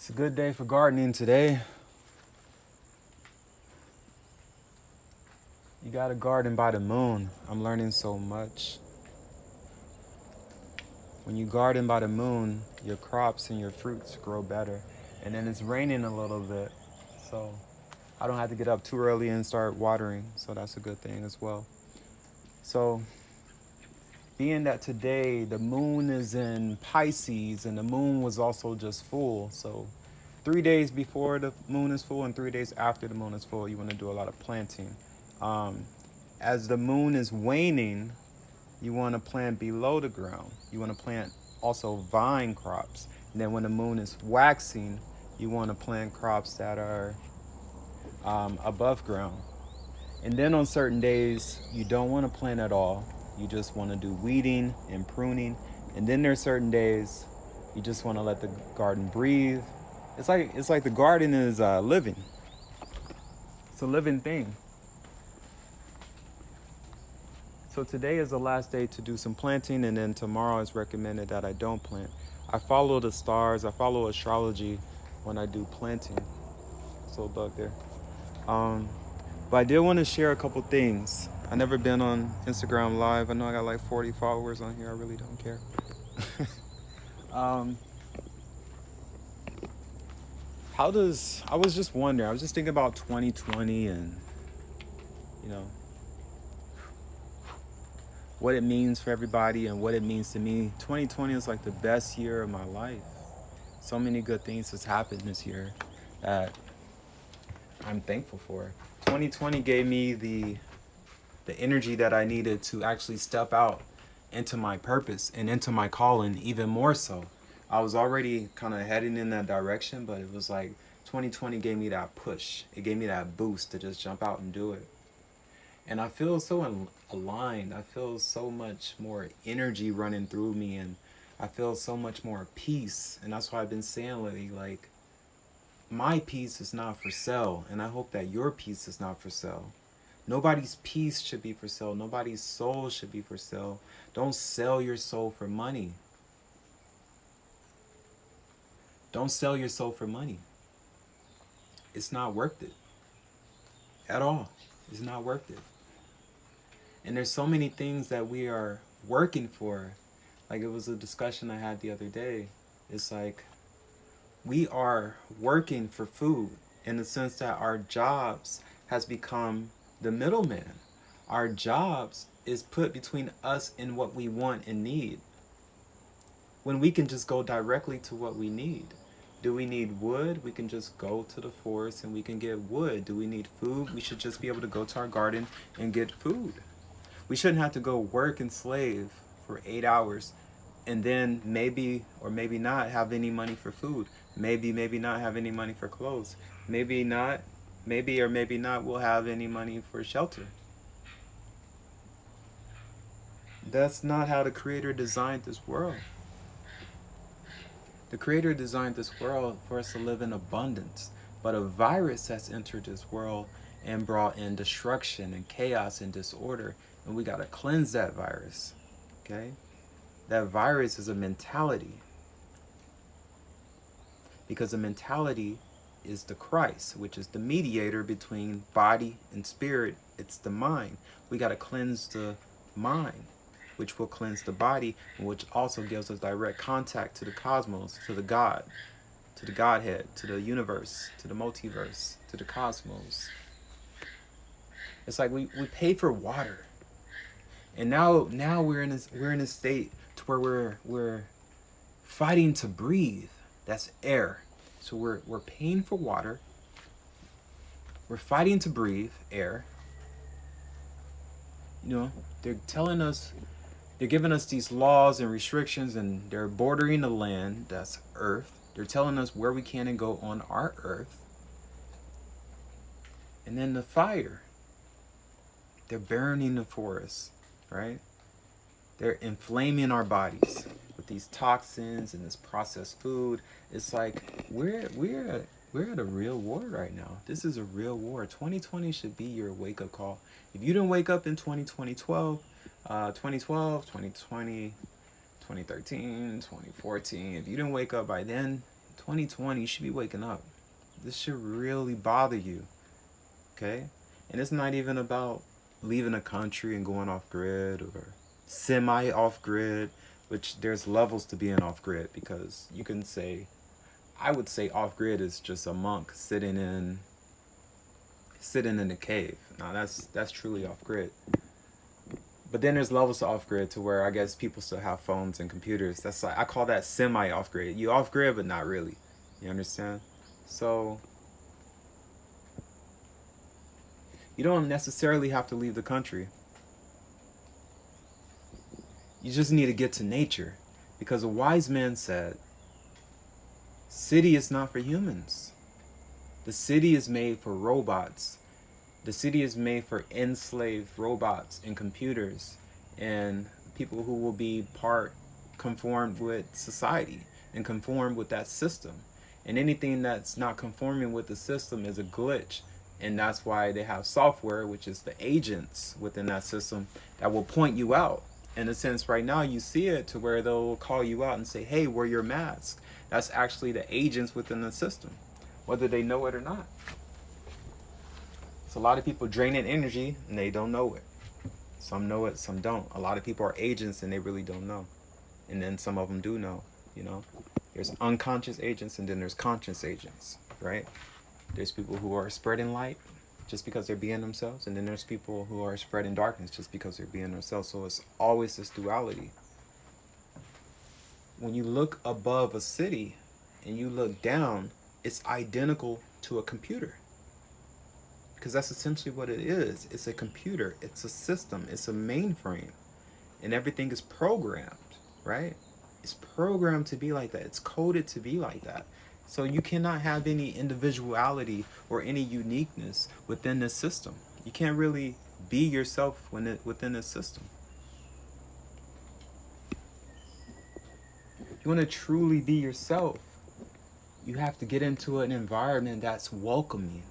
It's a good day for gardening today. You gotta garden by the moon. I'm learning so much. When you garden by the moon, your crops and your fruits grow better. And then it's raining a little bit, so I don't have to get up too early and start watering, so that's a good thing as well. So, being that today the moon is in Pisces and the moon was also just full, so 3 days before the moon is full and 3 days after the moon is full, you want to do a lot of planting. Um, as the moon is waning, you want to plant below the ground. You want to plant also vine crops. And then when the moon is waxing, you want to plant crops that are above ground. And then on certain days, you don't want to plant at all. You just want to do weeding and pruning. And then there's certain days you just want to let the garden breathe. It's like the garden is living. It's a living thing. So today is the last day to do some planting, and then tomorrow is recommended that I don't plant. I follow the stars. I follow astrology when I do planting. So bug there. But I did want to share a couple things. I never been on Instagram Live. I know I got like 40 followers on here. I really don't care. I was just wondering. I was just thinking about 2020 and, you know, what it means for everybody and what it means to me. 2020 is like the best year of my life. So many good things has happened this year that I'm thankful for. 2020 gave me the energy that I needed to actually step out into my purpose and into my calling even more so. I was already kind of heading in that direction, but it was like 2020 gave me that push. It gave me that boost to just jump out and do it. And I feel so aligned. I feel so much more energy running through me, and I feel so much more peace. And that's why I've been saying lately, like, my peace is not for sale, and I hope that your peace is not for sale. Nobody's peace should be for sale. Nobody's soul should be for sale. Don't sell your soul for money. Don't sell your soul for money. It's not worth it. At all. It's not worth it. And there's so many things that we are working for. Like, it was a discussion I had the other day. It's like we are working for food in the sense that our jobs has become the middleman. Our jobs is put between us and what we want and need, when we can just go directly to what we need. Do we need wood? We can just go to the forest and we can get wood. Do we need food? We should just be able to go to our garden and get food. We shouldn't have to go work and slave for 8 hours and then maybe or maybe not have any money for food. Maybe not have any money for clothes. Maybe not we'll have any money for shelter. That's not how the Creator designed this world. The Creator designed this world for us to live in abundance. But a virus has entered this world and brought in destruction and chaos and disorder. And we got to cleanse that virus. Okay? That virus is a mentality. Because the mentality is the Christ, which is the mediator between body and spirit. It's the mind. We got to cleanse the mind, which will cleanse the body, and which also gives us direct contact to the cosmos, to the God, to the Godhead, to the universe, to the multiverse, to the cosmos. It's like we pay for water. And now we're in a state to where we're fighting to breathe. That's air. So we're paying for water. We're fighting to breathe air. You know, they're giving us these laws and restrictions, and they're bordering the land, that's earth. They're telling us where we can and go on our earth. And then the fire. They're burning the forest, right? They're inflaming our bodies with these toxins and this processed food. It's like we're at a real war right now. This is a real war. 2020 should be your wake-up call. If you didn't wake up in 2020, 2020, 2013, 2014, if you didn't wake up by then, 2020, you should be waking up. This should really bother you, okay? And it's not even about leaving a country and going off grid or semi off grid, which there's levels to being off grid, because you can say, I would say off grid is just a monk sitting in a cave. Now that's truly off grid. But then there's levels to off grid to where I guess people still have phones and computers. That's like, I call that semi off grid. You off grid, but not really. You understand? So you don't necessarily have to leave the country. You just need to get to nature, because a wise man said, city is not for humans. The city is made for robots. The city is made for enslaved robots and computers and people who will be conformed with society and conformed with that system. And anything that's not conforming with the system is a glitch. And that's why they have software, which is the agents within that system, that will point you out. In a sense, right now you see it to where they'll call you out and say, hey, wear your mask. That's actually the agents within the system, whether they know it or not. So a lot of people draining energy and they don't know it. Some know it, some don't. A lot of people are agents and they really don't know. And then some of them do know, you know. There's unconscious agents and then there's conscious agents, right? There's people who are spreading light just because they're being themselves. And then there's people who are spreading darkness just because they're being themselves. So it's always this duality. When you look above a city and you look down, it's identical to a computer. Because that's essentially what it is. It's a computer. It's a system. It's a mainframe. And everything is programmed, right? It's programmed to be like that. It's coded to be like that. So you cannot have any individuality or any uniqueness within this system. You can't really be yourself within this system. If you want to truly be yourself, you have to get into an environment that's welcoming.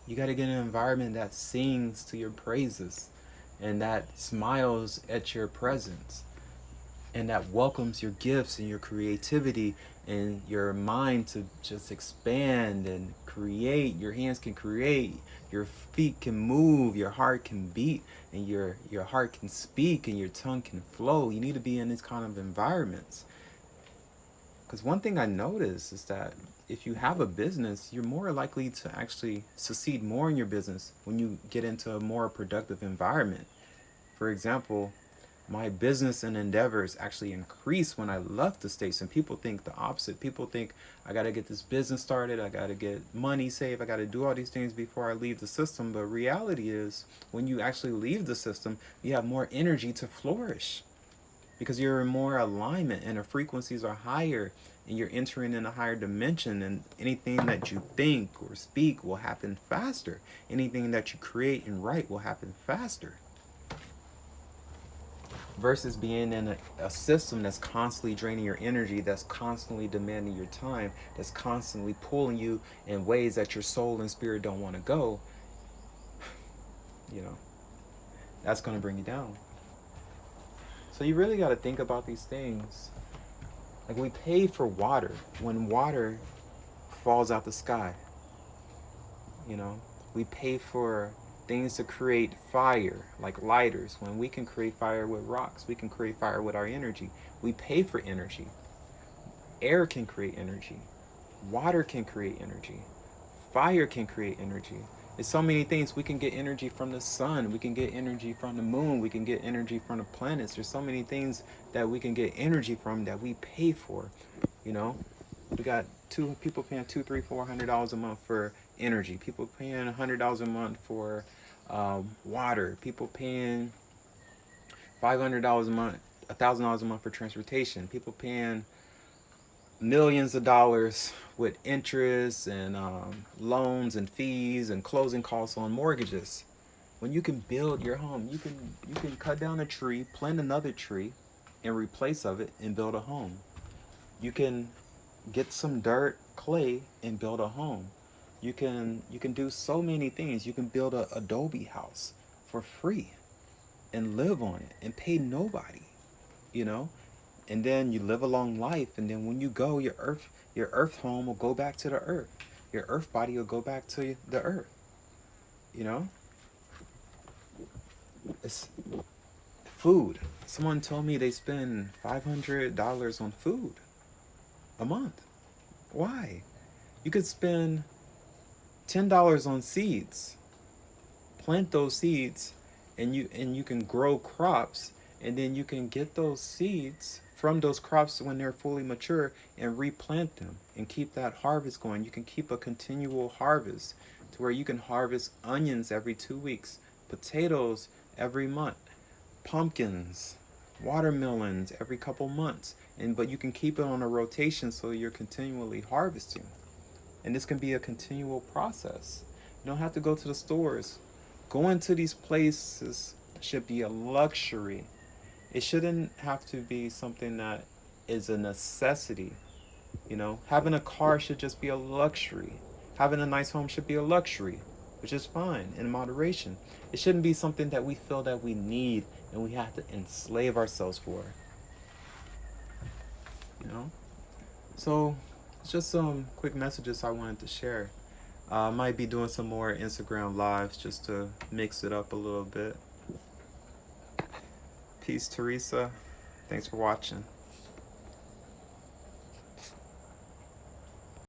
You got to get an environment that sings to your praises and that smiles at your presence and that welcomes your gifts and your creativity and your mind to just expand and create. Your hands can create, your feet can move, your heart can beat, and your heart can speak and your tongue can flow. You need to be in these kind of environments. Because one thing I noticed is that if you have a business, you're more likely to actually succeed more in your business when you get into a more productive environment. For example, my business and endeavors actually increased when I left the States, and people think the opposite. People think I got to get this business started, I got to get money saved, I got to do all these things before I leave the system. But reality is, when you actually leave the system, you have more energy to flourish, because you're in more alignment and the frequencies are higher and you're entering in a higher dimension, and anything that you think or speak will happen faster. Anything that you create and write will happen faster. Versus being in a system that's constantly draining your energy, that's constantly demanding your time, that's constantly pulling you in ways that your soul and spirit don't want to go, you know, that's going to bring you down. So you really got to think about these things. Like, we pay for water when water falls out the sky. You know, we pay for things to create fire, like lighters, when we can create fire with rocks. We can create fire with our energy. We pay for energy. Air can create energy. Water can create energy. Fire can create energy. There's so many things. We can get energy from the sun. We can get energy from the moon. We can get energy from the planets. There's so many things that we can get energy from that we pay for. You know, we got people paying $200, $300, $400 a month for energy. People paying $100 a month for water. People paying $500 a month, $1,000 a month for transportation. People paying millions of dollars with interest and loans and fees and closing costs on mortgages. When you can build your home, you can cut down a tree, plant another tree in replace of it, and build a home. You can get some dirt, clay, and build a home. You can do so many things. You can build a adobe house for free and live on it and pay nobody, you know. And then you live a long life, and then when you go, your earth home will go back to the earth. Your earth body will go back to the earth. You know? It's food. Someone told me they spend $500 on food a month. Why? You could spend $10 on seeds. Plant those seeds, and you can grow crops, and then you can get those seeds from those crops when they're fully mature and replant them and keep that harvest going. You can keep a continual harvest to where you can harvest onions every 2 weeks, potatoes every month, pumpkins, watermelons every couple months, and but you can keep it on a rotation so you're continually harvesting. And this can be a continual process. You don't have to go to the stores. Going to these places should be a luxury. It shouldn't have to be something that is a necessity. You know, having a car should just be a luxury. Having a nice home should be a luxury, which is fine in moderation. It shouldn't be something that we feel that we need and we have to enslave ourselves for. You know? So, it's just some quick messages I wanted to share. I might be doing some more Instagram lives just to mix it up a little bit. Peace, Teresa. Thanks for watching.